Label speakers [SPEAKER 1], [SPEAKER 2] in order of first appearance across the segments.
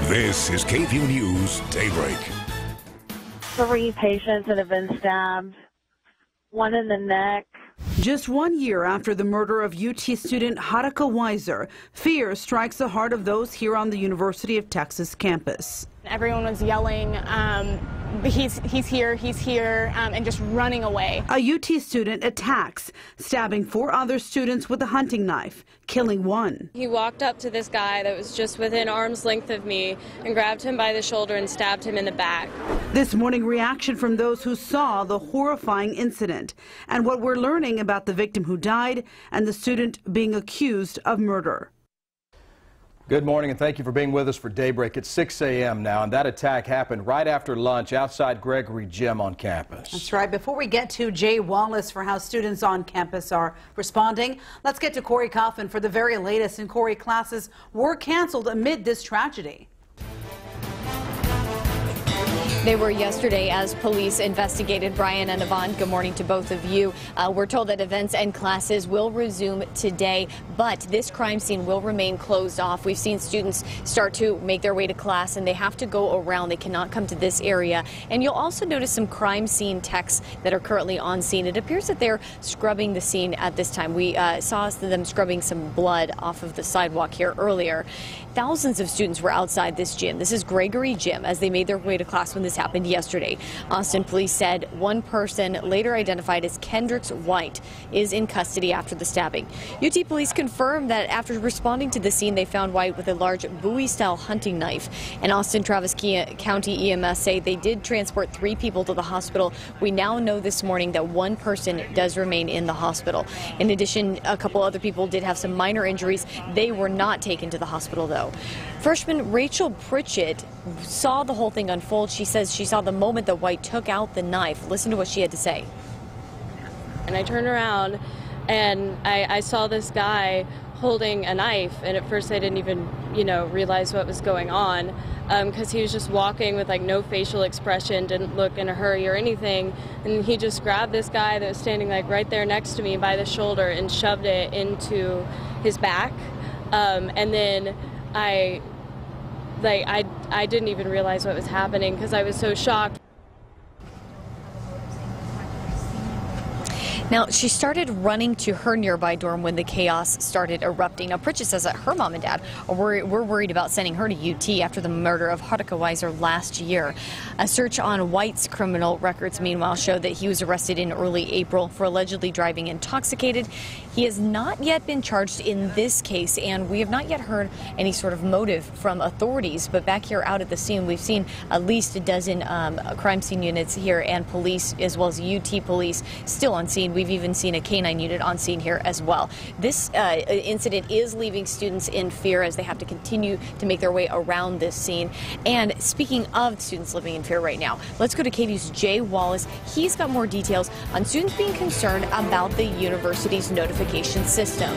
[SPEAKER 1] This is KVUE News Daybreak.
[SPEAKER 2] 3 patients that have been stabbed, 1 in the neck.
[SPEAKER 3] Just 1 year after the murder of UT student Haruka Weiser, fear strikes the heart of those here on the University of Texas campus.
[SPEAKER 4] Everyone was yelling, he's here, and just running away.
[SPEAKER 3] A UT student attacks, stabbing 4 other students with a hunting knife, killing 1.
[SPEAKER 5] He walked up to this guy that was just within arm's length of me and grabbed him by the shoulder and stabbed him in the back.
[SPEAKER 3] This morning, reaction from those who saw the horrifying incident and what we're learning about the victim who died and the student being accused of murder.
[SPEAKER 6] Good morning and thank you for being with us for Daybreak. It's 6 a.m. now, and that attack happened right after lunch outside Gregory Gym on campus.
[SPEAKER 3] That's right. Before we get to Jay Wallace for how students on campus are responding, let's get to Corey Coffin for the very latest. And Corey, classes were canceled amid this tragedy.
[SPEAKER 7] They were yesterday as police investigated. Brian and Yvonne, good morning to both of you. We're told that events and classes will resume today, but this crime scene will remain closed off. We've seen students start to make their way to class, and they have to go around. They cannot come to this area. And you'll also notice some crime scene techs that are currently on scene. It appears that they're scrubbing the scene at this time. We saw them scrubbing some blood off of the sidewalk here earlier. Thousands of students were outside this gym. This is Gregory Gym as they made their way to class when this happened yesterday. Austin police said one person, later identified as Kendricks White, is in custody after the stabbing. UT police confirmed that after responding to the scene, they found White with a large Bowie-style hunting knife. And Austin Travis County EMS say they did transport 3 people to the hospital. We now know this morning that 1 person does remain in the hospital. In addition, a couple other people did have some minor injuries. They were not taken to the hospital, though. Freshman Rachel Pritchett saw the whole thing unfold. She says she saw the moment that White took out the knife. Listen to what she had to say.
[SPEAKER 5] And I turned around and I saw this guy holding a knife, and at first I didn't even, realize what was going on because he was just walking with like no facial expression, didn't look in a hurry or anything, and he just grabbed this guy that was standing like right there next to me by the shoulder and shoved it into his back, and then I didn't even realize what was happening because I was so shocked.
[SPEAKER 7] Now, she started running to her nearby dorm when the chaos started erupting. Now, Pritchett says that her mom and dad were worried about sending her to UT after the murder of Haruka Weiser last year. A search on White's criminal records, meanwhile, showed that he was arrested in early April for allegedly driving intoxicated. He has not yet been charged in this case, and we have not yet heard any sort of motive from authorities. But back here out at the scene, we've seen at least a dozen crime scene units here and police, as well as UT police, still on scene. We've even seen a canine unit on scene here as well. This incident is leaving students in fear as they have to continue to make their way around this scene. And speaking of students living in fear right now, let's go to KVUE's Jay Wallace. He's got more details on students being concerned about the university's notification system.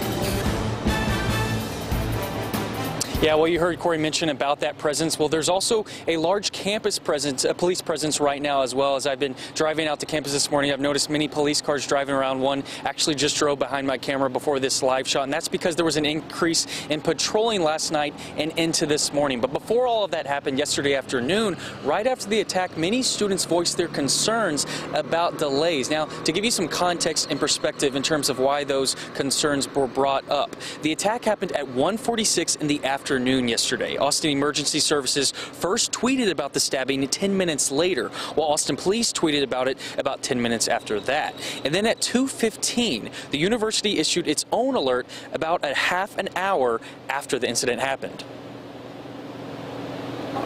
[SPEAKER 8] Yeah, well, you heard Corey mention about that presence. Well, there's also a large campus presence, a police presence right now as well. As I've been driving out to campus this morning, I've noticed many police cars driving around. One actually just drove behind my camera before this live shot, and that's because there was an increase in patrolling last night and into this morning. But before all of that happened yesterday afternoon, right after the attack, many students voiced their concerns about delays. Now, to give you some context and perspective in terms of why those concerns were brought up, the attack happened at 1:46 in the afternoon yesterday. Austin Emergency Services first tweeted about the stabbing 10 minutes later, while Austin Police tweeted about it about 10 minutes after that. And then at 2:15, the university issued its own alert about a half an hour after the incident happened.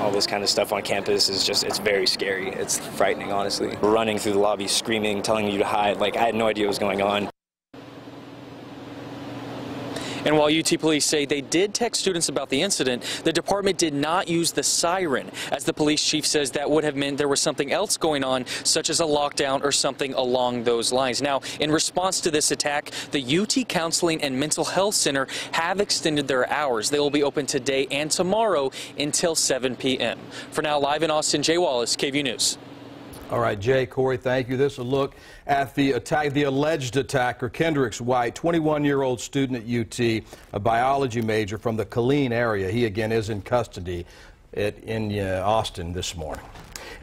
[SPEAKER 9] All this kind of stuff on campus is just, it's very scary. It's frightening, honestly. Running through the lobby, screaming, telling you to hide. Like, I had no idea what was going on.
[SPEAKER 8] And while UT police say they did text students about the incident, the department did not use the siren, as the police chief says that would have meant there was something else going on, such as a lockdown or something along those lines. Now, in response to this attack, the UT Counseling and Mental Health Center have extended their hours. They will be open today and tomorrow until 7 p.m. For now, live in Austin, Jay Wallace, KVUE News.
[SPEAKER 6] All right, Jay, Corey, thank you. This is a look at the attack, the alleged attacker, Kendricks White, 21-year-old student at UT, a biology major from the Killeen area. He, again, is in custody. in Austin this morning.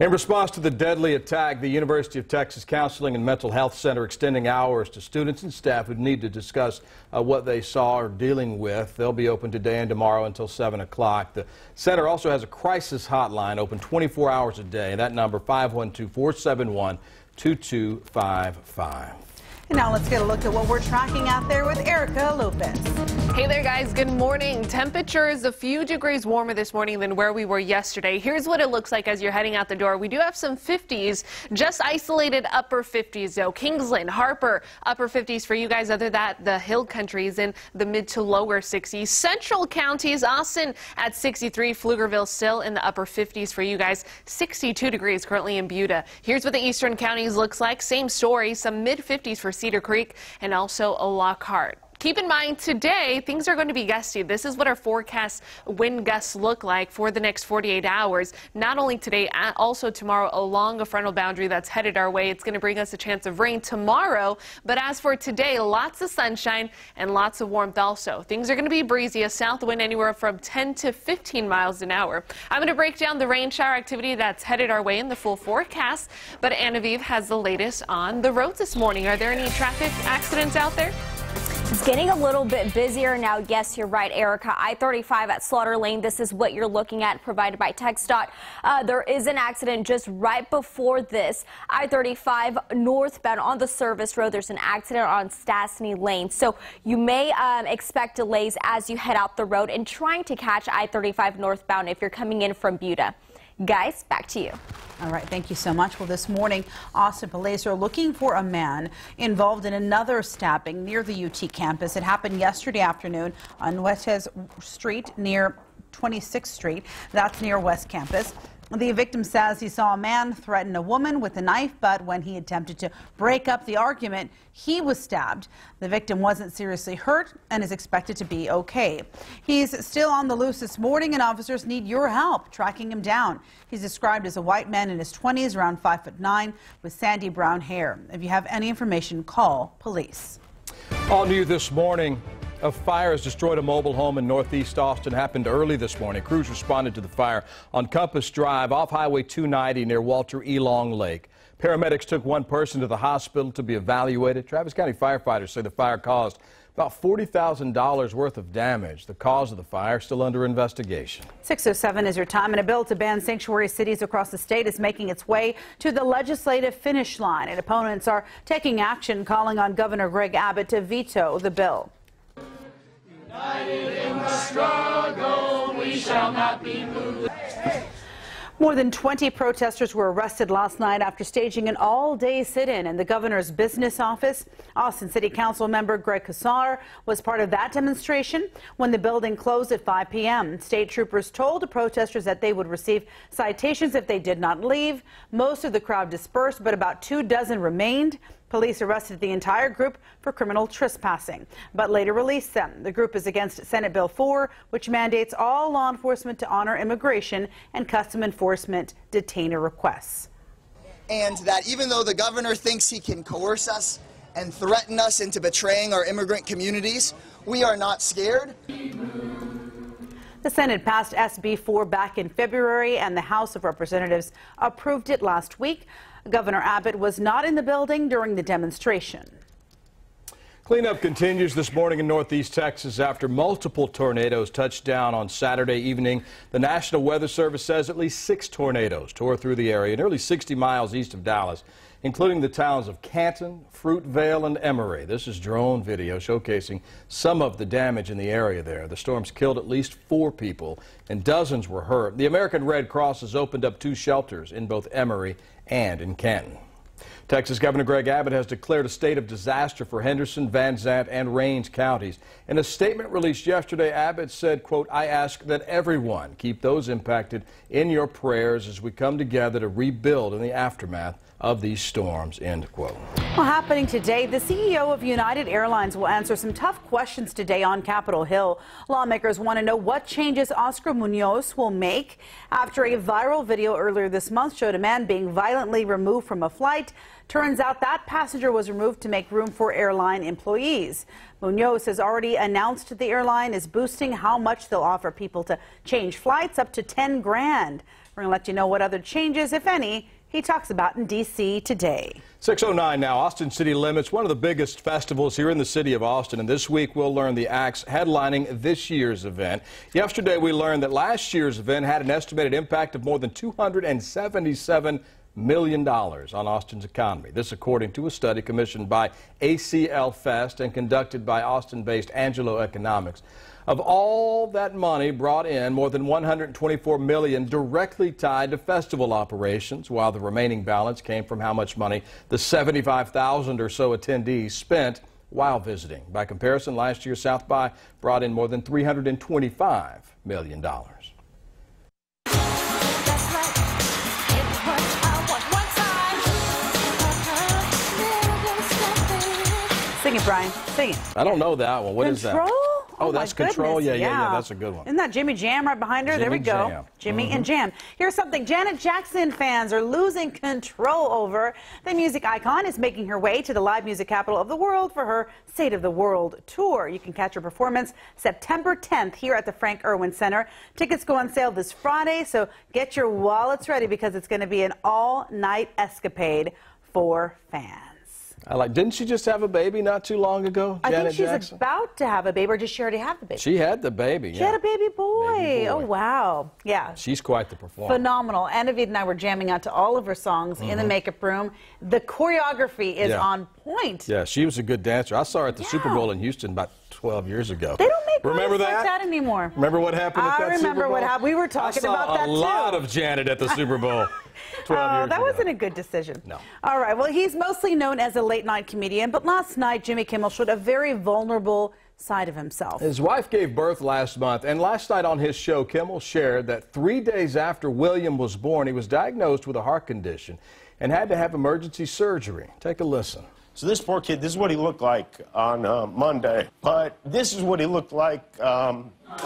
[SPEAKER 6] In response to the deadly attack, the University of Texas Counseling and Mental Health Center extending hours to students and staff who need to discuss what they saw or dealing with. They'll be open today and tomorrow until 7 o'clock. The center also has a crisis hotline open 24 hours a day. That number 512-471-2255.
[SPEAKER 3] And now let's get a look at what we're tracking out there with Erica Lopez.
[SPEAKER 10] Hey there, guys. Good morning. Temperatures a few degrees warmer this morning than where we were yesterday. Here's what it looks like as you're heading out the door. We do have some 50s, just isolated upper 50s, though. Kingsland, Harper, upper 50s for you guys. Other than that, the hill countries in the mid to lower 60s. Central counties, Austin at 63, Pflugerville still in the upper 50s for you guys. 62 degrees currently in Buda. Here's what the eastern counties looks like. Same story, some mid 50s for Cedar Creek and also Lockhart. Keep in mind today things are going to be gusty. This is what our forecast wind gusts look like for the next 48 hours. Not only today, also tomorrow along a frontal boundary that's headed our way. It's going to bring us a chance of rain tomorrow. But as for today, lots of sunshine and lots of warmth also. Things are going to be breezy, a south wind anywhere from 10 to 15 miles an hour. I'm going to break down the rain shower activity that's headed our way in the full forecast. But Anaviv has the latest on the roads this morning. Are there any traffic accidents out there?
[SPEAKER 11] It's getting a little bit busier now. Yes, you're right, Erica. I-35 at Slaughter Lane. This is what you're looking at, provided by TxDOT. There is an accident just right before this. I-35 northbound on the service road. There's an accident on Stastny Lane. So you may expect delays as you head out the road and trying to catch I-35 northbound if you're coming in from Buda. Guys, back to you.
[SPEAKER 3] All right, thank you so much. Well, this morning, Austin police are looking for a man involved in another stabbing near the UT campus. It happened yesterday afternoon on West Street near 26th Street. That's near West Campus. The victim says he saw a man threaten a woman with a knife, but when he attempted to break up the argument, he was stabbed. The victim wasn't seriously hurt and is expected to be okay. He's still on the loose this morning, and officers need your help tracking him down. He's described as a white man in his 20s, around 5'9", with sandy brown hair. If you have any information, call police.
[SPEAKER 6] All new this morning. A fire has destroyed a mobile home in northeast Austin. Happened early this morning. Crews responded to the fire on Compass Drive off Highway 290 near Walter E. Long Lake. Paramedics took one person to the hospital to be evaluated. Travis County firefighters say the fire caused about $40,000 worth of damage. The cause of the fire still under investigation.
[SPEAKER 3] 6:07 is your time, and a bill to ban sanctuary cities across the state is making its way to the legislative finish line, and opponents are taking action, calling on Governor Greg Abbott to veto the bill. United in the struggle, we shall not be moved. More than 20 protesters were arrested last night after staging an all-day sit-in in the governor's business office. Austin City Council member Greg Kassar was part of that demonstration when the building closed at 5 p.m. State troopers told the protesters that they would receive citations if they did not leave. Most of the crowd dispersed, but about 24 remained. Police arrested the entire group for criminal trespassing, but later released them. The group is against Senate Bill 4, which mandates all law enforcement to honor immigration and custom enforcement detainer requests.
[SPEAKER 12] And that even though the governor thinks he can coerce us and threaten us into betraying our immigrant communities, we are not scared.
[SPEAKER 3] The Senate passed SB 4 back in February, and the House of Representatives approved it last week. Governor Abbott was not in the building during the demonstration.
[SPEAKER 6] Cleanup continues this morning in northeast Texas after multiple tornadoes touched down on Saturday evening. The National Weather Service says at least 6 tornadoes tore through the area nearly 60 miles east of Dallas, including the towns of Canton, Fruitvale, and Emory. This is drone video showcasing some of the damage in the area there. The storms killed at least 4 people and dozens were hurt. The American Red Cross has opened up 2 shelters in both Emory and in Canton. Texas Governor Greg Abbott has declared a state of disaster for Henderson, Van Zandt, and Rains counties. In a statement released yesterday, Abbott said, quote, "I ask that everyone keep those impacted in your prayers as we come together to rebuild in the aftermath of these storms," end quote.
[SPEAKER 3] Well, happening today, the CEO of United Airlines will answer some tough questions today on Capitol Hill. Lawmakers want to know what changes Oscar Munoz will make after a viral video earlier this month showed a man being violently removed from a flight flight. Turns out that passenger was removed to make room for airline employees. Munoz has already announced the airline is boosting how much they'll offer people to change flights, up to 10 grand. We're going to let you know what other changes, if any, he talks about in D.C. today.
[SPEAKER 6] 6:09 now. Austin City Limits, one of the biggest festivals here in the city of Austin. And this week we'll learn the acts headlining this year's event. Yesterday we learned that last year's event had an estimated impact of more than $277 million on Austin's economy. This according to a study commissioned by ACL Fest and conducted by Austin-based Angelo Economics. Of all that money brought in, more than $124 million directly tied to festival operations, while the remaining balance came from how much money the 75,000 or so attendees spent while visiting. By comparison, last year South by brought in more than $325 million.
[SPEAKER 3] Sing it, Brian. Sing it.
[SPEAKER 6] I don't know that one. What is that?
[SPEAKER 3] Control?
[SPEAKER 6] Oh, that's Control.
[SPEAKER 3] Goodness.
[SPEAKER 6] Yeah, that's a good one.
[SPEAKER 3] Isn't that Jimmy Jam right behind her? There we go.
[SPEAKER 6] Jam.
[SPEAKER 3] Jimmy and Jam. Here's something Janet Jackson fans are losing control over. The music icon is making her way to the live music capital of the world for her State of the World tour. You can catch her performance September 10th here at the Frank Irwin Center. Tickets go on sale this Friday, so get your wallets ready because it's going to be an all-night escapade for fans.
[SPEAKER 6] Didn't she just have a baby not too long ago, Janet
[SPEAKER 3] I think she's
[SPEAKER 6] Jackson?
[SPEAKER 3] about to have a baby, or did she already have the baby?
[SPEAKER 6] She had the baby, yeah.
[SPEAKER 3] She had a baby boy. Oh, wow. Yeah.
[SPEAKER 6] She's quite the performer.
[SPEAKER 3] Phenomenal. Anavid and I were jamming out to all of her songs in the makeup room. The choreography is on point.
[SPEAKER 6] Yeah, she was a good dancer. I saw her at the Super Bowl in Houston about 12 years ago.
[SPEAKER 3] They don't make
[SPEAKER 6] Remember that?
[SPEAKER 3] like that anymore.
[SPEAKER 6] Remember what happened at that Super Bowl?
[SPEAKER 3] I remember what happened. We were talking about that, too.
[SPEAKER 6] I saw a lot of Janet at the Super Bowl 12 years
[SPEAKER 3] that
[SPEAKER 6] ago.
[SPEAKER 3] wasn't a good decision.
[SPEAKER 6] No.
[SPEAKER 3] All right, well, he's mostly known as a late-night comedian, but last night Jimmy Kimmel showed a very vulnerable side of himself.
[SPEAKER 6] His wife gave birth last month, and last night on his show, Kimmel shared that 3 days after William was born, he was diagnosed with a heart condition and had to have emergency surgery. Take a listen.
[SPEAKER 13] So this poor kid, this is what he looked like on Monday, but this is what he looked like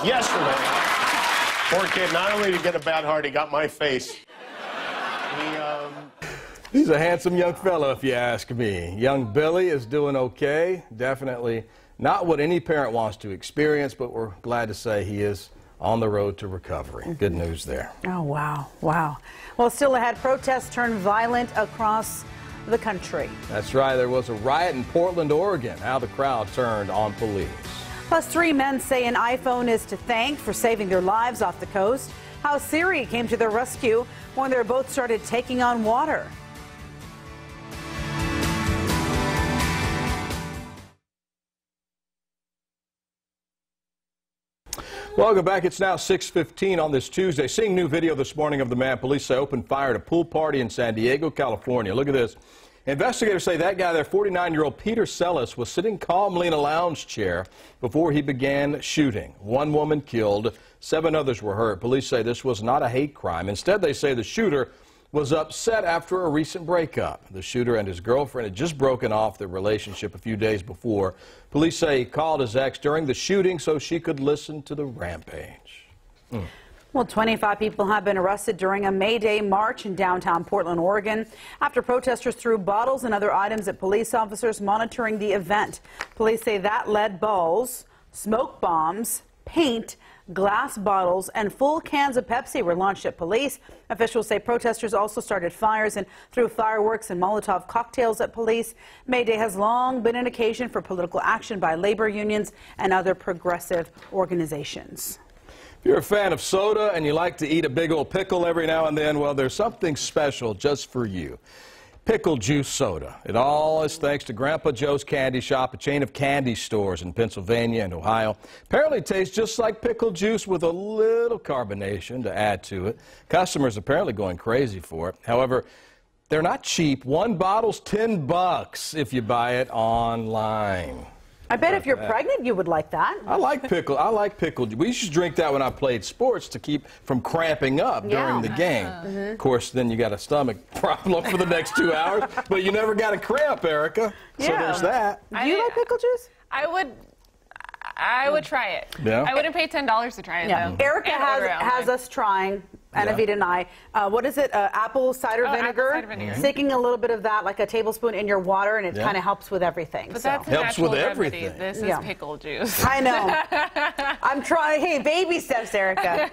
[SPEAKER 13] yesterday. Poor kid, not only did he get a bad heart, he got my face.
[SPEAKER 6] He's a handsome young fellow, if you ask me. Young Billy is doing okay. Definitely not what any parent wants to experience, but we're glad to say he is on the road to recovery. Good news there.
[SPEAKER 3] Oh, wow. Wow. Well, still ahead, protests turned violent across the country.
[SPEAKER 6] That's right. There was a riot in Portland, Oregon. How the crowd turned on police.
[SPEAKER 3] Plus, 3 men say an iPhone is to thank for saving their lives off the coast. How Siri came to their rescue when their boat started taking on water.
[SPEAKER 6] Welcome back. It's now 6:15 on this Tuesday. Seeing new video this morning of the man police say opened fire at a pool party in San Diego, California. Look at this. Investigators say that guy there, 49-year-old Peter Sellis, was sitting calmly in a lounge chair before he began shooting. 1 woman killed, 7 others were hurt. Police say this was not a hate crime. Instead, they say the shooter was upset after a recent breakup. The shooter and his girlfriend had just broken off their relationship a few days before. Police say he called his ex during the shooting so she could listen to the rampage.
[SPEAKER 3] Well, 25 people have been arrested during a May Day march in downtown Portland, Oregon, after protesters threw bottles and other items at police officers monitoring the event. Police say that lead balls, smoke bombs, paint, glass bottles, and full cans of Pepsi were launched at police. Officials say protesters also started fires and threw fireworks and Molotov cocktails at police. May Day has long been an occasion for political action by labor unions and other progressive organizations.
[SPEAKER 6] If you're a fan of soda and you like to eat a big old pickle every now and then, well, there's something special just for you. Pickle juice soda. It all is thanks to Grandpa Joe's Candy Shop, a chain of candy stores in Pennsylvania and Ohio. Apparently it tastes just like pickle juice with a little carbonation to add to it. Customers apparently going crazy for it. However, they're not cheap. 1 bottle's $10 if you buy it online.
[SPEAKER 3] I bet if you're pregnant, you would like that.
[SPEAKER 6] I like pickle. We used to drink that when I played sports to keep from cramping up during the game. Of course, then you got a stomach problem for the next 2 hours, but you never got a cramp, Erica. So there's that.
[SPEAKER 3] Do you like pickle juice?
[SPEAKER 10] I would try it.
[SPEAKER 6] Yeah.
[SPEAKER 10] I wouldn't pay $10 to try it, though.
[SPEAKER 3] Erica has us trying Anavita and I. What is it? Apple cider vinegar.
[SPEAKER 10] Apple cider vinegar.
[SPEAKER 3] Sticking a little bit of that, like a tablespoon, in your water, and it kind of helps with everything.
[SPEAKER 10] But that's a
[SPEAKER 6] helps with
[SPEAKER 10] natural
[SPEAKER 6] everything.
[SPEAKER 10] remedy. This is pickle juice.
[SPEAKER 3] I know. I'm trying. Hey, baby steps, Erica.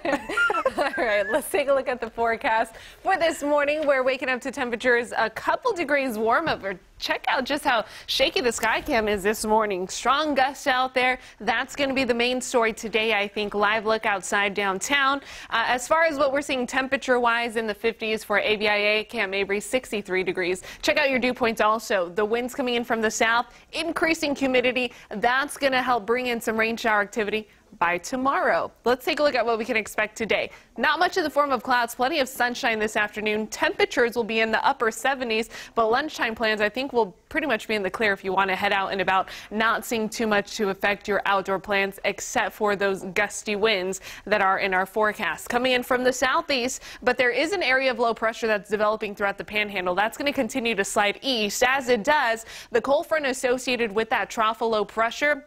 [SPEAKER 10] All right, let's take a look at the forecast for this morning. We're waking up to temperatures a couple degrees warmer. Check out just how shaky the sky cam is this morning. Strong gusts out there. That's going to be the main story today, I think. Live look outside downtown. As far as what we're seeing temperature-wise, in the 50s for ABIA, Camp Mabry, 63 degrees. Check out your dew points also. The winds coming in from the south, increasing humidity. That's going to help bring in some rain shower activity by tomorrow. Let's take a look at what we can expect today. Not much in the form of clouds, plenty of sunshine this afternoon. Temperatures will be in the upper 70s, but lunchtime plans I think will pretty much be in the clear if you want to head out and about. Not seeing too much to affect your outdoor plans except for those gusty winds that are in our forecast. Coming in from the southeast, but there is an area of low pressure that's developing throughout the panhandle. That's going to continue to slide east. As it does, the cold front associated with that trough of low pressure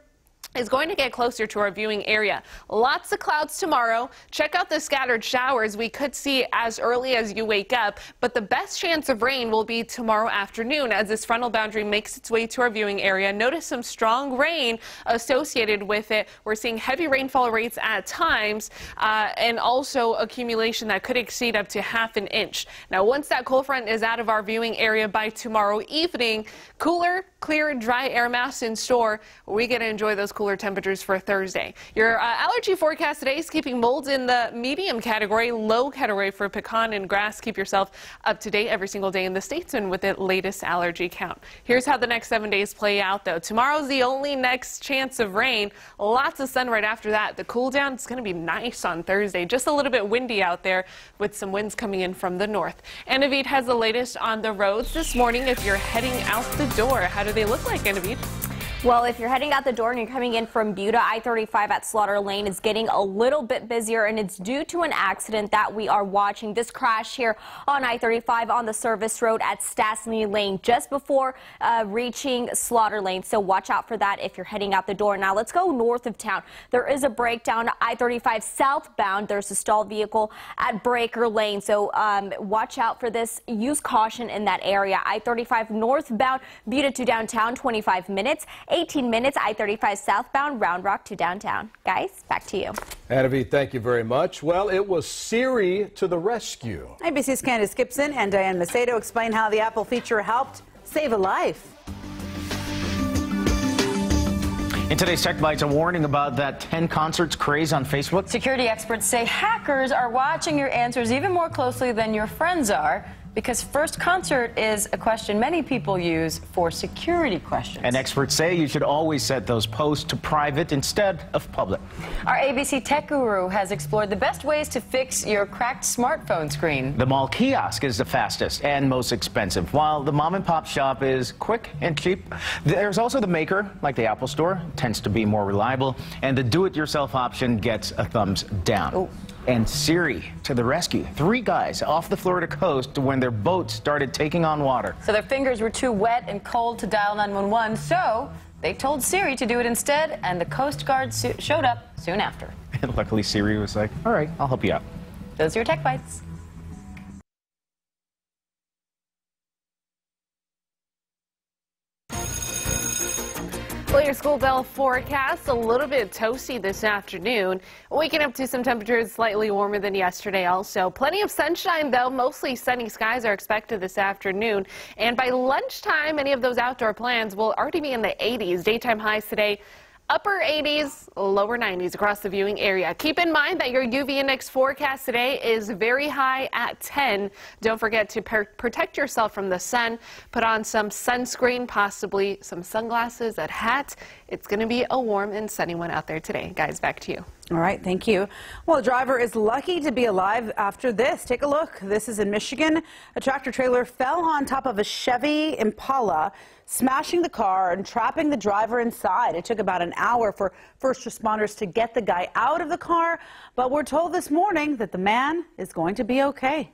[SPEAKER 10] is going to get closer to our viewing area. Lots of clouds tomorrow. Check out the scattered showers we could see as early as you wake up, but the best chance of rain will be tomorrow afternoon as this frontal boundary makes its way to our viewing area. Notice some strong rain associated with it. We're seeing heavy rainfall rates at times and also accumulation that could exceed up to ½ an inch. Now, once that cold front is out of our viewing area by tomorrow evening, cooler, clear, dry air mass in store. We get to enjoy those cooler temperatures for Thursday. Your allergy forecast today is keeping molds in the medium category, low category for pecan and grass. Keep yourself up to date every single day in the statesman with the latest allergy count. Here's how the next 7 days play out, though. Tomorrow's the only next chance of rain. Lots of sun right after that. The cool down is going to be nice on Thursday. Just a little bit windy out there with some winds coming in from the north. Anavid has the latest on the roads this morning. If you're heading out the door, how do they look like, Anavid?
[SPEAKER 11] Well, if you're heading out the door and you're coming in from Buda, I-35 at Slaughter Lane is getting a little bit busier, and it's due to an accident that we are watching. This crash here on I-35 on the service road at Stassney Lane just before reaching Slaughter Lane. So watch out for that if you're heading out the door. Now let's go north of town. There is a breakdown I-35 southbound. There's a stalled vehicle at Breaker Lane. So watch out for this. Use caution in that area. I-35 northbound, Buda to downtown, 25 minutes. 18 minutes, I-35 southbound, Round Rock to downtown. Guys, back to you.
[SPEAKER 6] Anavi, thank you very much. Well, it was Siri to the rescue.
[SPEAKER 3] ABC's Candace Gibson and Diane Macedo explain how the Apple feature helped save a life.
[SPEAKER 14] In today's Tech Bites, a warning about that 10 concerts craze on Facebook.
[SPEAKER 15] Security experts say hackers are watching your answers even more closely than your friends are, because first concert is a question many people use for security questions.
[SPEAKER 14] And experts say you should always set those posts to private instead of public.
[SPEAKER 15] Our ABC Tech Guru has explored the best ways to fix your cracked smartphone screen.
[SPEAKER 14] The mall kiosk is the fastest and most expensive, while the mom and pop shop is quick and cheap. There's also the maker, like the Apple Store, tends to be more reliable, and the do-it-yourself option gets a thumbs down.
[SPEAKER 15] Ooh.
[SPEAKER 14] And Siri to the rescue. 3 guys off the Florida coast when their boat started taking on water.
[SPEAKER 15] So their fingers were too wet and cold to dial 911, so they told Siri to do it instead, and the Coast Guard showed up soon after.
[SPEAKER 14] And luckily Siri was like, all right, I'll help you out.
[SPEAKER 15] Those are your Tech Bites.
[SPEAKER 10] Well, your school bell forecast, a little bit toasty this afternoon. Waking up to some temperatures slightly warmer than yesterday also. Plenty of sunshine, though. Mostly sunny skies are expected this afternoon. And by lunchtime, many of those outdoor plans will already be in the 80s. Daytime highs today, upper 80s, lower 90s across the viewing area. Keep in mind that your UV index forecast today is very high at 10. Don't forget to protect yourself from the sun. Put on some sunscreen, possibly some sunglasses, a hat. It's going to be a warm and sunny one out there today. Guys, back to you.
[SPEAKER 3] All right, thank you. Well, the driver is lucky to be alive after this. Take a look. This is in Michigan. A tractor trailer fell on top of a Chevy Impala, smashing the car and trapping the driver inside. It took about an hour for first responders to get the guy out of the car, but we're told this morning that the man is going to be okay.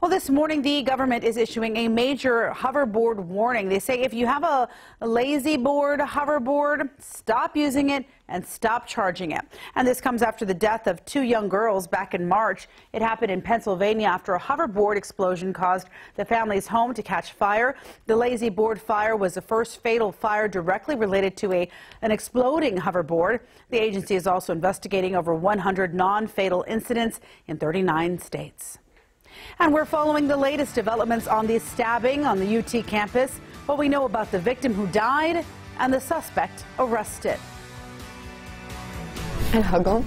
[SPEAKER 3] Well, this morning, the government is issuing a major hoverboard warning. They say if you have a lazy board, hoverboard, stop using it and stop charging it. And this comes after the death of 2 young girls back in March. It happened in Pennsylvania after a hoverboard explosion caused the family's home to catch fire. The lazy board fire was the first fatal fire directly related to an exploding hoverboard. The agency is also investigating over 100 non-fatal incidents in 39 states. And we're following the latest developments on the stabbing on the UT campus, what we know about the victim who died and the suspect arrested.
[SPEAKER 16] And hug him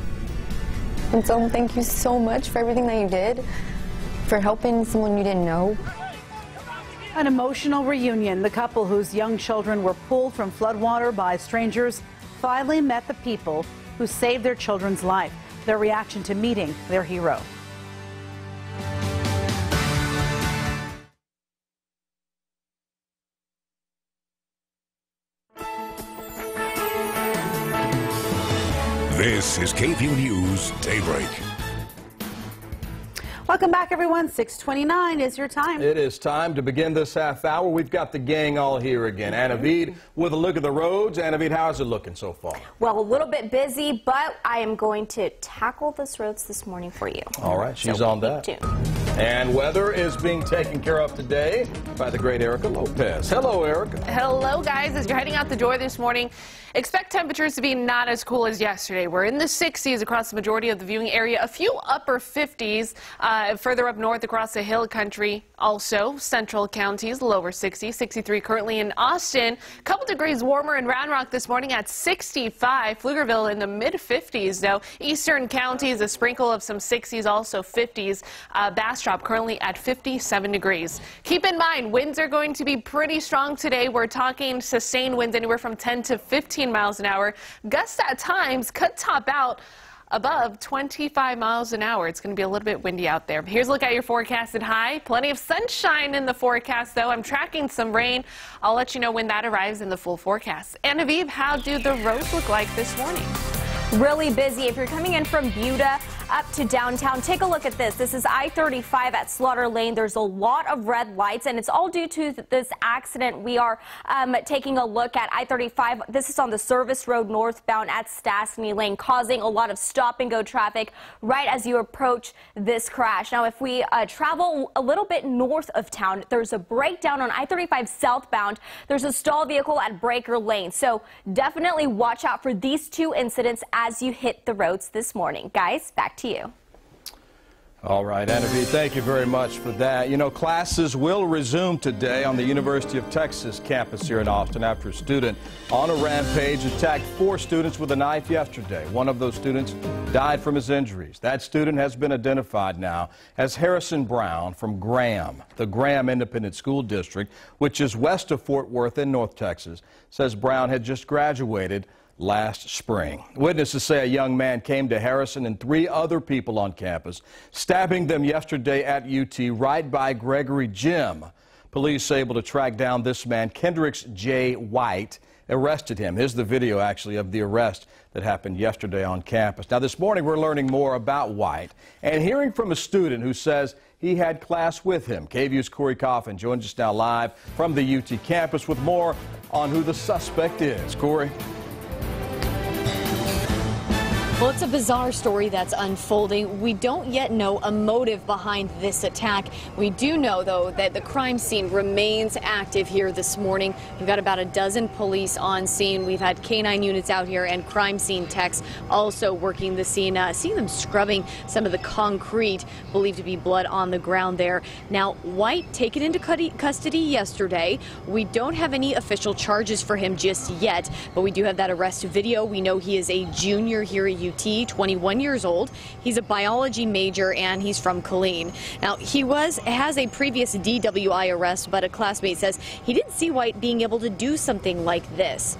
[SPEAKER 16] and tell him thank you so much for everything that you did, for helping someone you didn't know.
[SPEAKER 3] An emotional reunion. The couple whose young children were pulled from floodwater by strangers finally met the people who saved their children's life. Their reaction to meeting their hero.
[SPEAKER 1] This is KVUE News Daybreak.
[SPEAKER 3] Welcome back, everyone. 6:29 is your time.
[SPEAKER 6] It is time to begin this half hour. We've got the gang all here again. Anavid with a look at the roads. Anavid, how's it looking so far?
[SPEAKER 11] Well, a little bit busy, but I am going to tackle those roads this morning for you.
[SPEAKER 6] All right, she's on that. And weather is being taken care of today by the great Erica Lopez. Hello, Erica.
[SPEAKER 10] Hello, guys. As you're heading out the door this morning, expect temperatures to be not as cool as yesterday. We're in the 60s across the majority of the viewing area, a few upper 50s further up north across the hill country. Also, central counties, lower 60s, 63 currently in Austin. A couple degrees warmer in Round Rock this morning at 65. Pflugerville in the mid-50s, though. Eastern counties, a sprinkle of some 60s, also 50s. Bastrop currently at 57 degrees. Keep in mind, winds are going to be pretty strong today. We're talking sustained winds anywhere from 10 to 15 miles an hour. Gusts at times could top out above 25 miles an hour. It's going to be a little bit windy out there. Here's a look at your forecasted high. Plenty of sunshine in the forecast, though. I'm tracking some rain. I'll let you know when that arrives in the full forecast. And Aviv, how do the roads look like this morning?
[SPEAKER 11] Really busy. If you're coming in from Buda up to downtown, take a look at this. This is I-35 at Slaughter Lane. There's a lot of red lights, and it's all due to this accident. We are taking a look at I-35. This is on the service road northbound at Stastny Lane, causing a lot of stop-and-go traffic right as you approach this crash. Now, if we travel a little bit north of town, there's a breakdown on I-35 southbound. There's a stall vehicle at Breaker Lane. So definitely watch out for these 2 incidents as you hit the roads this morning. Guys, back to you.
[SPEAKER 6] All right, Anavi, thank you very much for that. You know, classes will resume today on the University of Texas campus here in Austin after a student on a rampage attacked 4 students with a knife yesterday. One of those students died from his injuries. That student has been identified now as Harrison Brown from Graham. The Graham Independent School District, which is west of Fort Worth in North Texas, says Brown had just graduated last spring. Witnesses say a young man came to Harrison and 3 other people on campus, stabbing them yesterday at UT right by Gregory Gym. Police able to track down this man, Kendricks J. White, arrested him. Here's the video, actually, of the arrest that happened yesterday on campus. Now, this morning, we're learning more about White and hearing from a student who says he had class with him. KVUE's Corey Coffin joins us now live from the UT campus with more on who the suspect is. Corey?
[SPEAKER 7] Well, it's a bizarre story that's unfolding. We don't yet know a motive behind this attack. We do know, though, that the crime scene remains active here this morning. We've got about a dozen police on scene. We've had K9 units out here and crime scene techs also working the scene, seeing them scrubbing some of the concrete, believed to be blood on the ground there. Now, White taken into custody yesterday. We don't have any official charges for him just yet, but we do have that arrest video. We know he is a junior here at UT, 21 years old. He's a biology major and he's from Killeen. Now, he has a previous DWI arrest, but a classmate says he didn't see White being able to do something like this.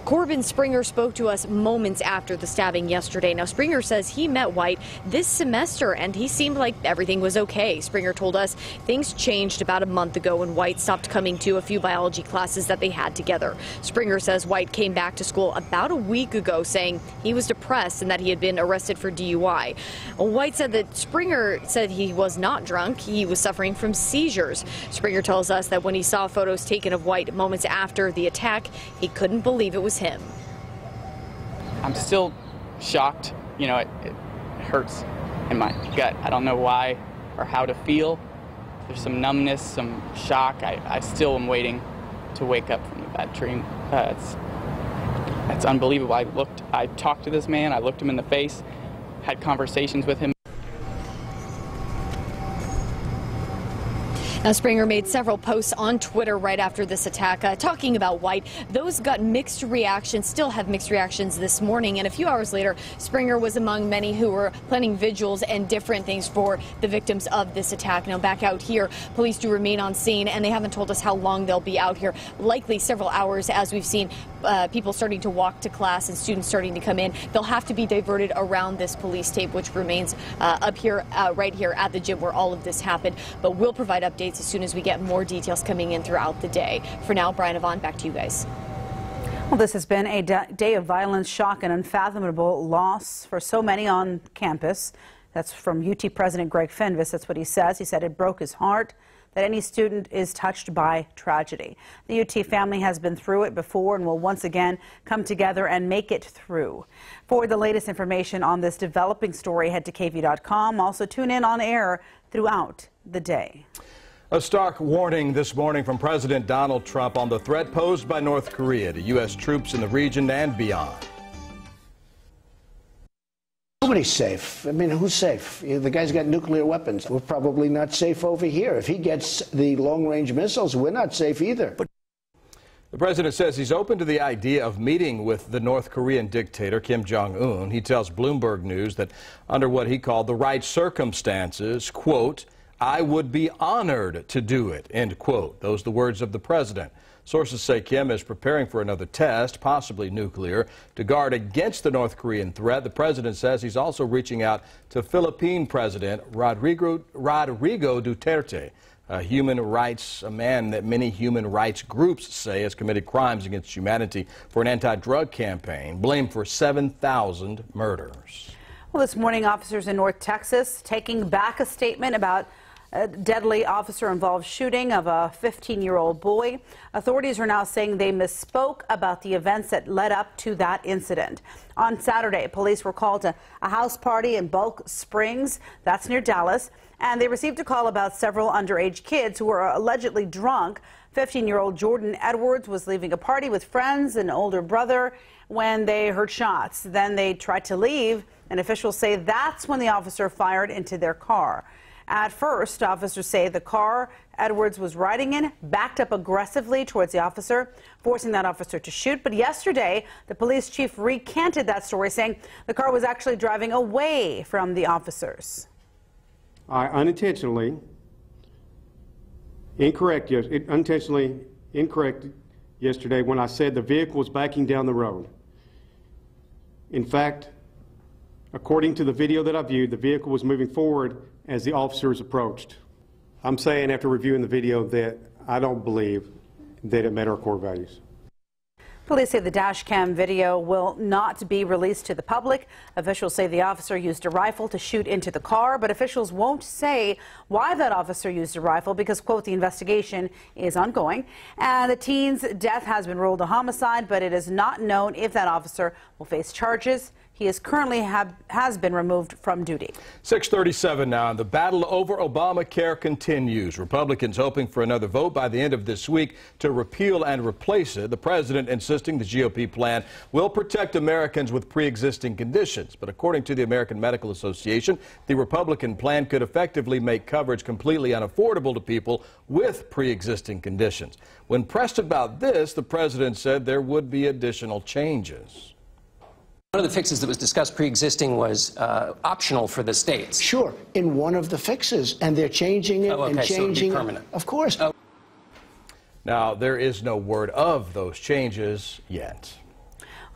[SPEAKER 7] Corbin Springer spoke to us moments after the stabbing yesterday. Now, Springer says he met White this semester and he seemed like everything was okay. Springer told us things changed about a month ago when White stopped coming to a few biology classes that they had together. Springer says White came back to school about a week ago saying he was depressed and that he had been arrested for DUI. White said that Springer said he was not drunk. He was suffering from seizures. Springer tells us that when he saw photos taken of White moments after the attack, he couldn't believe it was him.
[SPEAKER 17] I'm still shocked. You know, it hurts in my gut. I don't know why or how to feel. There's some numbness, some shock. I still am waiting to wake up from the bad dream. It's unbelievable. I talked to this man. I looked him in the face, had conversations with him.
[SPEAKER 7] Now, Springer made several posts on Twitter right after this attack talking about White. Those got mixed reactions, still have mixed reactions this morning. And a few hours later, Springer was among many who were planning vigils and different things for the victims of this attack. Now, back out here, police do remain on scene, and they haven't told us how long they'll be out here. Likely several hours, as we've seen people starting to walk to class and students starting to come in. They'll have to be diverted around this police tape, which remains up here, right here at the gym where all of this happened. But we'll provide updates as soon as we get more details coming in throughout the day. For now, Brian, Yvonne, back to you guys.
[SPEAKER 3] Well, this has been a day of violence, shock, and unfathomable loss for so many on campus. That's from UT President Greg Fenves. That's what he says. He said it broke his heart that any student is touched by tragedy. The UT family has been through it before and will once again come together and make it through. For the latest information on this developing story, head to KVUE.com. Also tune in on air throughout the day.
[SPEAKER 6] A stark warning this morning from President Donald Trump on the threat posed by North Korea to U.S. troops in the region and beyond.
[SPEAKER 18] Nobody's safe. I mean, who's safe? The guy's got nuclear weapons. We're probably not safe over here. If he gets the long-range missiles, we're not safe either.
[SPEAKER 6] The president says he's open to the idea of meeting with the North Korean dictator Kim Jong-un. He tells Bloomberg News that under what he called the right circumstances, quote, I would be honored to do it, end quote. Those are the words of the president. Sources say Kim is preparing for another test, possibly nuclear, to guard against the North Korean threat. The president says he's also reaching out to Philippine President Rodrigo Duterte, a man that many human rights groups say has committed crimes against humanity for an anti-drug campaign, blamed for 7,000 murders.
[SPEAKER 3] Well, this morning, officers in North Texas taking back a statement about a deadly officer-involved shooting of a 15-year-old boy. Authorities are now saying they misspoke about the events that led up to that incident. On Saturday, police were called to a house party in Bulk Springs, that's near Dallas, and they received a call about several underage kids who were allegedly drunk. 15-year-old Jordan Edwards was leaving a party with friends and older brother when they heard shots. Then they tried to leave, and officials say that's when the officer fired into their car. At first, officers say the car Edwards was riding in backed up aggressively towards the officer, forcing that officer to shoot. But yesterday, the police chief recanted that story, saying the car was actually driving away from the officers.
[SPEAKER 19] I unintentionally incorrect yesterday when I said the vehicle was backing down the road. In fact, according to the video that I viewed, the vehicle was moving forward as the officers approached. I'm saying after reviewing the video that I don't believe that it met our core values.
[SPEAKER 3] Police say the dash cam video will not be released to the public. Officials say the officer used a rifle to shoot into the car, but officials won't say why that officer used a rifle because, quote, the investigation is ongoing. And the teen's death has been ruled a homicide, but it is not known if that officer will face charges. He is currently has been removed from duty.
[SPEAKER 6] 6:37 now, and the battle over Obamacare continues. Republicans hoping for another vote by the end of this week to repeal and replace it. The president insisting the GOP plan will protect Americans with pre-existing conditions. But according to the American Medical Association, the Republican plan could effectively make coverage completely unaffordable to people with pre-existing conditions. When pressed about this, the president said there would be additional changes.
[SPEAKER 20] One of the fixes that was discussed pre-existing was optional for the states.
[SPEAKER 18] Sure, in one of the fixes, and they're changing it and changing
[SPEAKER 20] so permanent.
[SPEAKER 18] It. Of course.
[SPEAKER 6] Now, there is no word of those changes yet.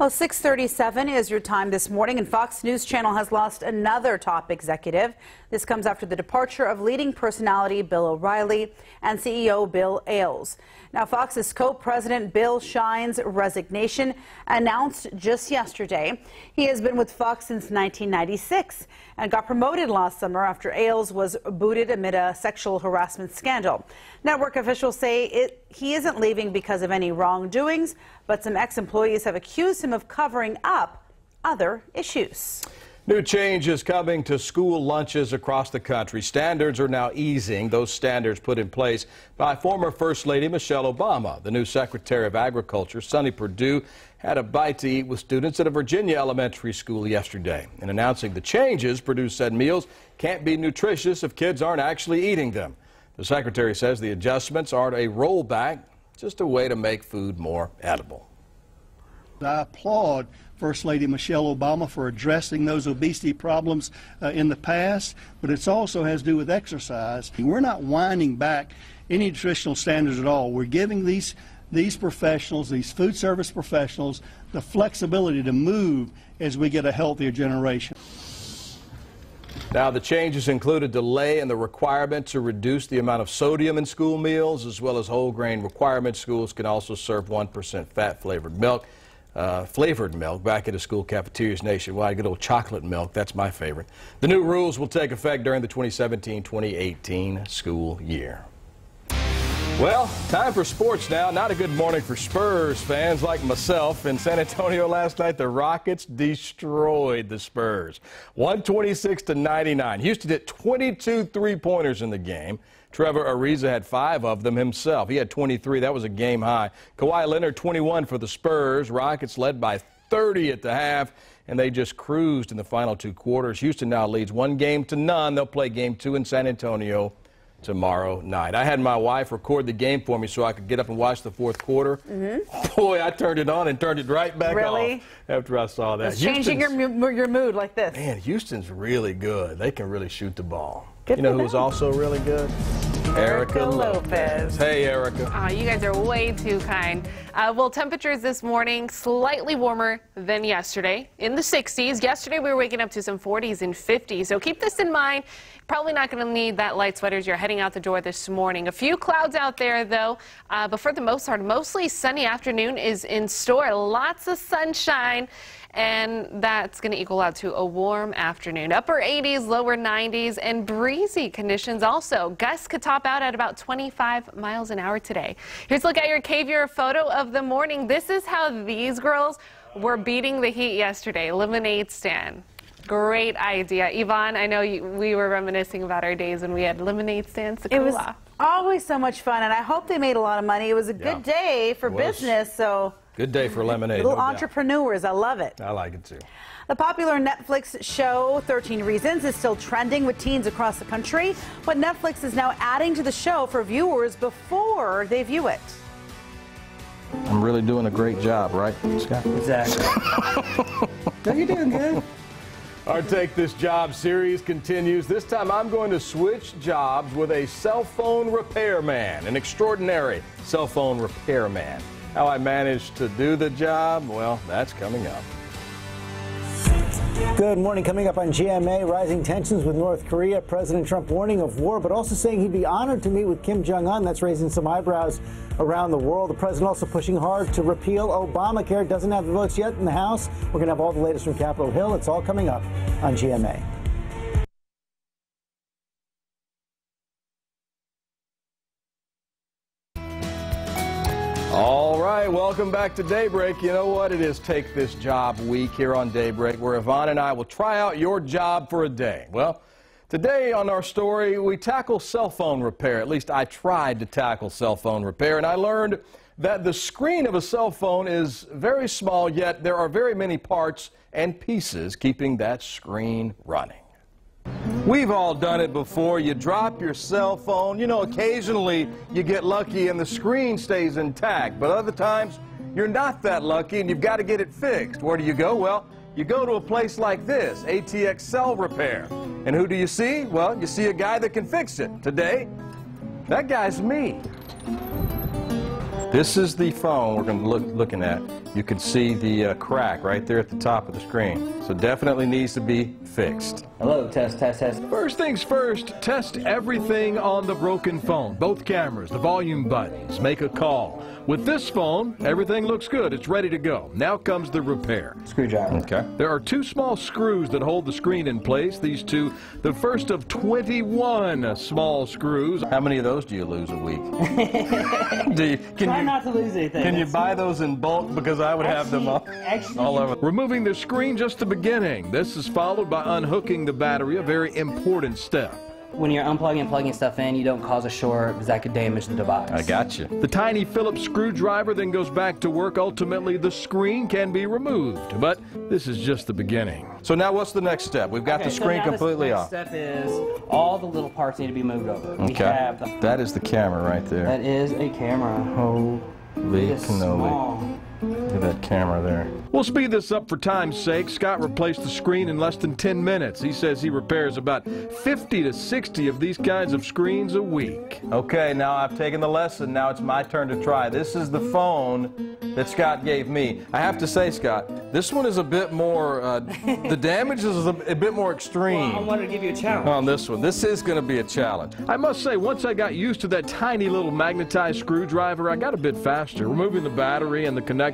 [SPEAKER 3] Well, 6:37 is your time this morning, and Fox News Channel has lost another top executive. This comes after the departure of leading personality Bill O'Reilly and CEO Bill Ailes. Now, Fox's co-president Bill Shine's resignation announced just yesterday. He has been with Fox since 1996 and got promoted last summer after Ailes was booted amid a sexual harassment scandal. Network officials say he isn't leaving because of any wrongdoings, but some ex-employees have accused him of covering up other issues.
[SPEAKER 6] New changes coming to school lunches across the country. Standards are now easing. Those standards put in place by former First Lady Michelle Obama. The new Secretary of Agriculture, Sonny Perdue, had a bite to eat with students at a Virginia elementary school yesterday. In announcing the changes, Perdue said meals can't be nutritious if kids aren't actually eating them. The Secretary says the adjustments aren't a rollback, just a way to make food more edible.
[SPEAKER 21] I applaud First Lady Michelle Obama for addressing those obesity problems in the past, but it also has to do with exercise. We're not winding back any nutritional standards at all. We're giving these professionals, these food service professionals, the flexibility to move as we get a healthier generation.
[SPEAKER 6] Now, the changes include a delay in the requirement to reduce the amount of sodium in school meals, as well as whole grain requirements. Schools can also serve 1% fat-flavored milk. Back into school cafeterias nationwide. Good old chocolate milk, that's my favorite. The new rules will take effect during the 2017-2018 school year. Well, time for sports now. Not a good morning for Spurs fans like myself. In San Antonio last night, the Rockets destroyed the Spurs, 126-99. Houston hit 22 three-pointers in the game. Trevor Ariza had 5 of them himself. He had 23. That was a game high. Kawhi Leonard, 21 for the Spurs. Rockets led by 30 at the half, and they just cruised in the final 2 quarters. Houston now leads 1-0. They'll play game 2 in San Antonio tomorrow night. I had my wife record the game for me so I could get up and watch the 4th quarter. Boy, I turned it on and turned it right back off after I saw that.
[SPEAKER 3] It's changing your mood like this.
[SPEAKER 6] Man, Houston's really good. They can really shoot the ball.
[SPEAKER 3] Good
[SPEAKER 6] you know who's also really good? Erica Lopez. Hey, Erica.
[SPEAKER 10] Oh, you guys are way too kind. Well, temperatures this morning slightly warmer than yesterday, in the 60s. Yesterday we were waking up to some 40s and 50s, so keep this in mind. Probably not going to need that light sweater as you're heading out the door this morning. A few clouds out there, though, but for the most part, mostly sunny afternoon is in store. Lots of sunshine, and that's going to equal out to a warm afternoon. Upper 80s, lower 90s, and breezy conditions also. Gusts could top out at about 25 miles an hour today. Here's a look at your KVUE photo of the morning. This is how these girls were beating the heat yesterday. Lemonade stand. Great idea. Yvonne, I know we were reminiscing about our days when we had lemonade stands to cool off.
[SPEAKER 3] Always so much fun, and I hope they made a lot of money. It was a good day for business, so...
[SPEAKER 6] Good day for lemonade.
[SPEAKER 3] Little entrepreneurs. I love it.
[SPEAKER 6] I like it too.
[SPEAKER 3] The popular Netflix show 13 Reasons is still trending with teens across the country, but Netflix is now adding to the show for viewers before they view it.
[SPEAKER 6] I'm really doing a great job, right, Scott?
[SPEAKER 22] Exactly. No, you're doing good.
[SPEAKER 6] Our Take This Job series continues. This time I'm going to switch jobs with a cell phone repairman, an extraordinary cell phone repairman. How I managed to do the job, well, that's coming up.
[SPEAKER 22] Good morning. Coming up on GMA, rising tensions with North Korea. President Trump warning of war, but also saying he'd be honored to meet with Kim Jong-un. That's raising some eyebrows around the world. The president also pushing hard to repeal Obamacare. Doesn't have the votes yet in the House. We're going to have all the latest from Capitol Hill. It's all coming up on GMA.
[SPEAKER 6] All right, welcome back to Daybreak. You know what? It is Take This Job week here on Daybreak, where Yvonne and I will try out your job for a day. Well, today on our story, we tackle cell phone repair. At least I tried to tackle cell phone repair, and I learned that the screen of a cell phone is very small, yet there are very many parts and pieces keeping that screen running. We've all done it before. You drop your cell phone. You know, occasionally you get lucky and the screen stays intact, but other times you're not that lucky and you've got to get it fixed. Where do you go? Well, you go to a place like this, ATX Cell Repair. And who do you see? Well, you see a guy that can fix it. Today, that guy's me. This is the phone we're going to looking at. You can see the crack right there at the top of the screen. So definitely needs to be fixed.
[SPEAKER 2] Hello, test, test, test.
[SPEAKER 4] First things first, test everything on the broken phone. Both cameras, the volume buttons, make a call. With this phone, everything looks good. It's ready to go. Now comes the repair.
[SPEAKER 2] Screwdriver.
[SPEAKER 6] Okay.
[SPEAKER 4] There are 2 small screws that hold the screen in place. These 2, the first of 21 small screws.
[SPEAKER 6] How many of those do you lose a week?
[SPEAKER 2] Try not to lose anything.
[SPEAKER 6] Can you buy those in bulk? Because I would have them all over.
[SPEAKER 4] Removing the screen, just the beginning. This is followed by unhooking the battery, a very important step.
[SPEAKER 2] When you're unplugging and plugging stuff in, you don't cause a short because that could damage the device.
[SPEAKER 6] I got you.
[SPEAKER 4] The tiny Phillips screwdriver then goes back to work. Ultimately, the screen can be removed, but this is just the beginning.
[SPEAKER 6] So now what's the next step? We've got the screen completely off.
[SPEAKER 2] The next step is all the little parts need to be moved over.
[SPEAKER 6] Okay. That is the camera right there.
[SPEAKER 2] That is a camera.
[SPEAKER 6] Holy cannoli. Look at that camera there.
[SPEAKER 4] We'll speed this up for time's sake. Scott replaced the screen in less than 10 minutes. He says he repairs about 50 to 60 of these kinds of screens a week.
[SPEAKER 6] Okay, now I've taken the lesson. Now it's my turn to try. This is the phone that Scott gave me. I have to say, Scott, this one is a bit more, the damage is a bit more extreme.
[SPEAKER 2] Well, I wanted to give you a challenge.
[SPEAKER 6] On this one. This is going to be a challenge.
[SPEAKER 4] I must say, once I got used to that tiny little magnetized screwdriver, I got a bit faster, removing the battery and the connectors,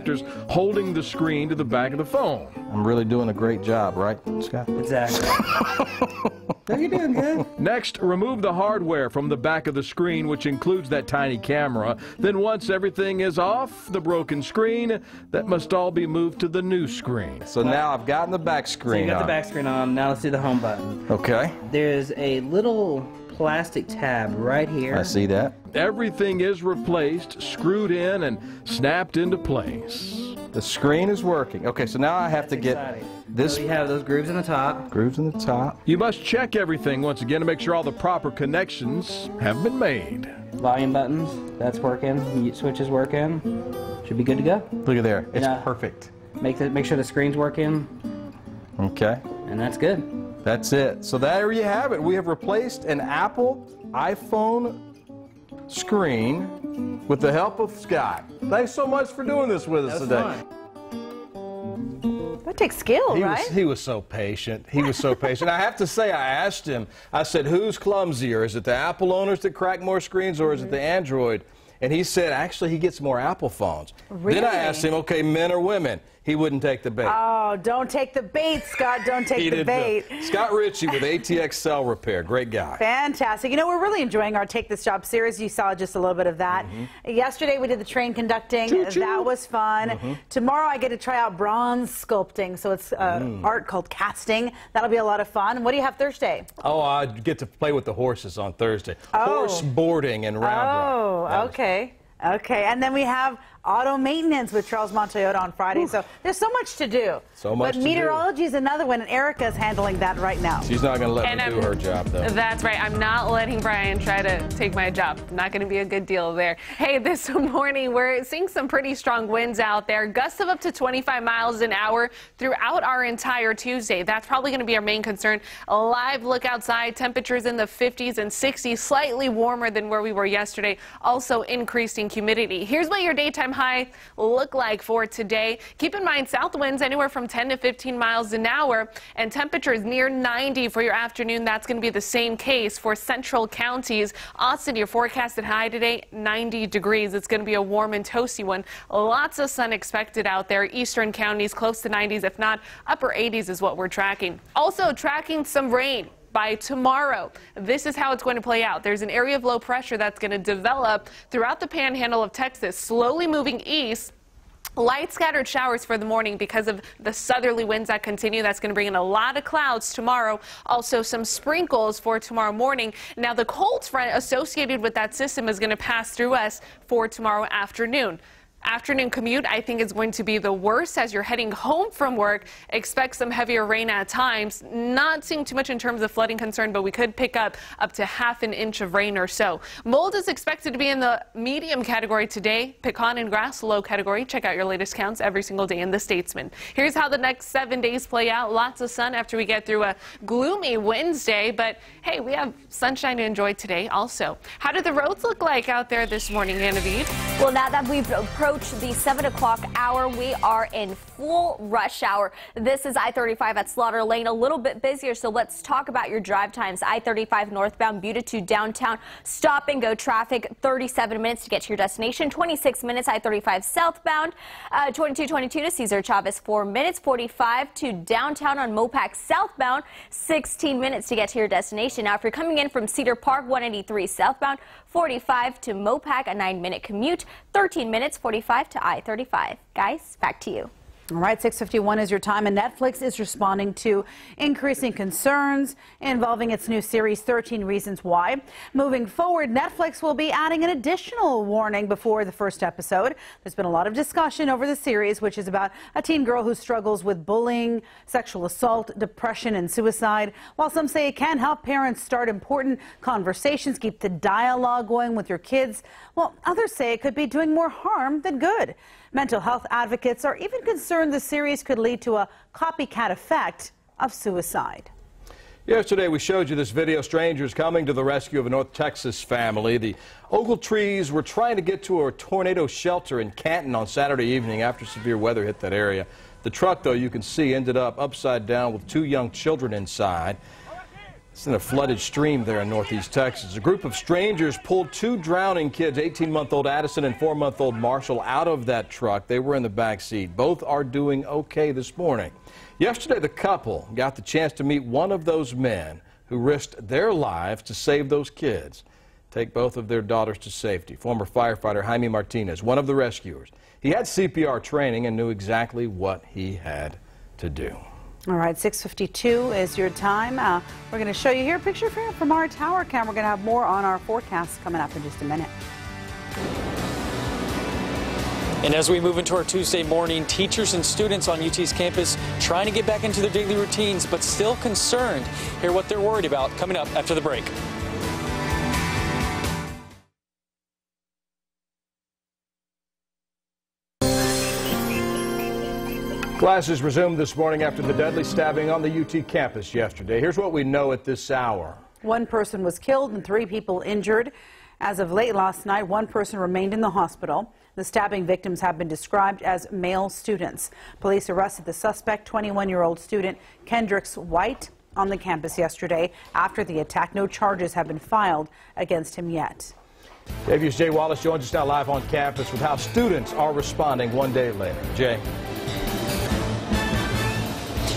[SPEAKER 4] holding the screen to the back of the phone.
[SPEAKER 6] I'm really doing a great job, right, Scott?
[SPEAKER 2] Exactly. You're doing good.
[SPEAKER 4] Next, remove the hardware from the back of the screen, which includes that tiny camera. Then once everything is off the broken screen, that must all be moved to the new screen.
[SPEAKER 6] So now I've gotten the back screen
[SPEAKER 2] So you got the back screen on. Now let's do the home button.
[SPEAKER 6] Okay.
[SPEAKER 2] There's a little plastic tab right here.
[SPEAKER 6] I see that.
[SPEAKER 4] Everything is replaced, screwed in, and snapped into place.
[SPEAKER 6] The screen is working. Okay, so now I have to get this.
[SPEAKER 2] So you have those grooves in the top.
[SPEAKER 6] Grooves in the top.
[SPEAKER 4] You must check everything once again to make sure all the proper connections have been made.
[SPEAKER 2] Volume buttons, that's working. Mute switch is working. Should be good to go.
[SPEAKER 6] Look at there. It's perfect.
[SPEAKER 2] Make sure the screen's working.
[SPEAKER 6] Okay.
[SPEAKER 2] And that's good.
[SPEAKER 6] That's it. So there you have it. We have replaced an Apple iPhone screen with the help of Scott. Thanks so much for doing this with us today.
[SPEAKER 3] That takes skill, right?
[SPEAKER 6] He was so patient. He was so patient. I have to say, I asked him, I said, who's clumsier? Is it the Apple owners that crack more screens or is it the Android? And he said, actually, he gets more Apple phones.
[SPEAKER 3] Really?
[SPEAKER 6] Then I asked him, okay, men or women? He wouldn't take the bait.
[SPEAKER 3] Oh, don't take the bait, Scott. Don't take the bait.
[SPEAKER 6] Scott Ritchie with ATX Cell Repair. Great guy.
[SPEAKER 3] Fantastic. You know, we're really enjoying our Take This Job series. You saw just a little bit of that. Yesterday, we did the train conducting.
[SPEAKER 6] Choo-choo.
[SPEAKER 3] That was fun. Tomorrow, I get to try out bronze sculpting. So it's art called casting. That'll be a lot of fun. What do you have Thursday?
[SPEAKER 6] Oh, I get to play with the horses on Thursday. Horse boarding and round run.
[SPEAKER 3] Oh, okay. Okay, and then we have auto maintenance with Charles Montoyota on Friday. So there's so much to do.
[SPEAKER 6] So much to do.
[SPEAKER 3] But meteorology is another one, and Erica's handling that right now.
[SPEAKER 6] She's not going to let me do her job, though.
[SPEAKER 10] That's right. I'm not letting Brian try to take my job. Not going to be a good deal there. Hey, this morning we're seeing some pretty strong winds out there. Gusts of up to 25 miles an hour throughout our entire Tuesday. That's probably going to be our main concern. A live look outside. Temperatures in the 50s and 60s, slightly warmer than where we were yesterday. Also increasing humidity. Here's what your daytime high look like for today. Keep in mind south winds anywhere from 10 to 15 miles an hour and temperatures near 90 for your afternoon. That's going to be the same case for central counties. Austin, your forecasted high today, 90 degrees. It's going to be a warm and toasty one. Lots of sun expected out there. Eastern counties close to 90s, if not upper 80s is what we're tracking. Also tracking some rain by tomorrow. This is how it's going to play out. There's an area of low pressure that's going to develop throughout the panhandle of Texas, slowly moving east. Light scattered showers for the morning because of the southerly winds that continue. That's going to bring in a lot of clouds tomorrow. Also some sprinkles for tomorrow morning. Now the cold front associated with that system is going to pass through us for tomorrow afternoon. Afternoon commute, I think, is going to be the worst as you're heading home from work. Expect some heavier rain at times. Not seeing too much in terms of flooding concern, but we could pick up to half an inch of rain or so. Mold is expected to be in the medium category today. Pecan and grass, low category. Check out your latest counts every single day in the Statesman. Here's how the next 7 days play out. Lots of sun after we get through a gloomy Wednesday, but hey, we have sunshine to enjoy today also. How did the roads look like out there this morning, Genevieve?
[SPEAKER 11] Well, now that we've approached the 7 o'clock hour, we are in full rush hour. This is I-35 at Slaughter Lane, a little bit busier, so let's talk about your drive times. I-35 northbound, Buda to downtown, stop and go traffic, 37 minutes to get to your destination, 26 minutes I-35 southbound, 2222 to Cesar Chavez, 4 minutes, 45 to downtown on Mopac southbound, 16 minutes to get to your destination. Now, if you're coming in from Cedar Park, 183 southbound, 45 to Mopac, a 9-minute commute, 13 minutes, 45 to I-35. Guys, back to you.
[SPEAKER 3] All right, 6:51 is your time, and Netflix is responding to increasing concerns involving its new series, 13 Reasons Why. Moving forward, Netflix will be adding an additional warning before the first episode. There's been a lot of discussion over the series, which is about a teen girl who struggles with bullying, sexual assault, depression, and suicide. While some say it can help parents start important conversations, keep the dialogue going with your kids, well, others say it could be doing more harm than good. Mental health advocates are even concerned the series could lead to a copycat effect of suicide.
[SPEAKER 6] Yesterday, we showed you this video, strangers coming to the rescue of a North Texas family. The Ogletrees were trying to get to a tornado shelter in Canton on Saturday evening after severe weather hit that area. The truck, though, you can see, ended up upside down with 2 young children inside. It's in a flooded stream there in northeast Texas. A group of strangers pulled 2 drowning kids, 18-month-old Addison and 4-month-old Marshall, out of that truck. They were in the back seat. Both are doing okay this morning. Yesterday, the couple got the chance to meet one of those men who risked their lives to save those kids, take both of their daughters to safety. Former firefighter Jaime Martinez, one of the rescuers. He had CPR training and knew exactly what he had to do.
[SPEAKER 3] All right, 6:52 is your time. We're going to show you here a picture from our tower cam. We're going to have more on our forecast coming up in just a minute.
[SPEAKER 8] And as we move into our Tuesday morning, teachers and students on UT's campus trying to get back into their daily routines, but still concerned. Hear what they're worried about coming up after the break.
[SPEAKER 6] Classes resumed this morning after the deadly stabbing on the UT campus yesterday. Here's what we know at this hour.
[SPEAKER 3] 1 person was killed and 3 people injured. As of late last night, 1 person remained in the hospital. The stabbing victims have been described as male students. Police arrested the suspect, 21-year-old student Kendricks White, on the campus yesterday after the attack. No charges have been filed against him yet.
[SPEAKER 6] KVUE's Jay Wallace joins us now live on campus with how students are responding 1 day later. Jay.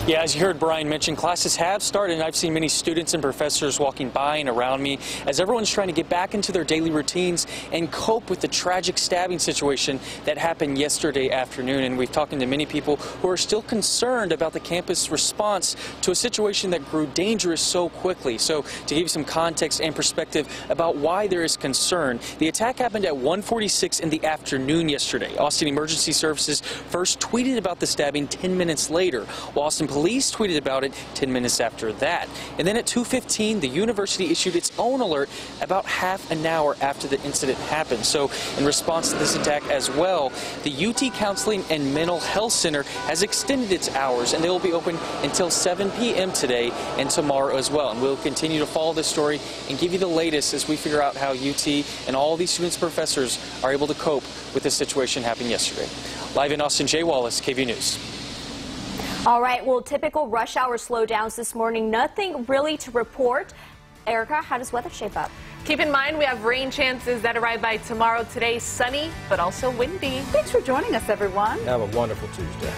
[SPEAKER 8] Yeah, as you heard Brian mention, classes have started, and I've seen many students and professors walking by and around me as everyone's trying to get back into their daily routines and cope with the tragic stabbing situation that happened yesterday afternoon. And we've talked to many people who are still concerned about the campus response to a situation that grew dangerous so quickly. So to give you some context and perspective about why there is concern, the attack happened at 1:46 in the afternoon yesterday. Austin Emergency Services first tweeted about the stabbing 10 minutes later, while Austin Police tweeted about it 10 minutes after that. And then at 2:15, the university issued its own alert about half an hour after the incident happened. So in response to this attack as well, the UT Counseling and Mental Health Center has extended its hours, and they will be open until 7 p.m. today and tomorrow as well. And we'll continue to follow this story and give you the latest as we figure out how UT and all these students and professors are able to cope with this situation happening yesterday. Live in Austin, Jay Wallace, KVUE News.
[SPEAKER 11] All right, well, typical rush hour slowdowns this morning. Nothing really to report. Erica, how does weather shape up?
[SPEAKER 10] Keep in mind we have rain chances that arrive by tomorrow. Today, sunny, but also windy.
[SPEAKER 3] Thanks for joining us, everyone.
[SPEAKER 6] Have a wonderful Tuesday.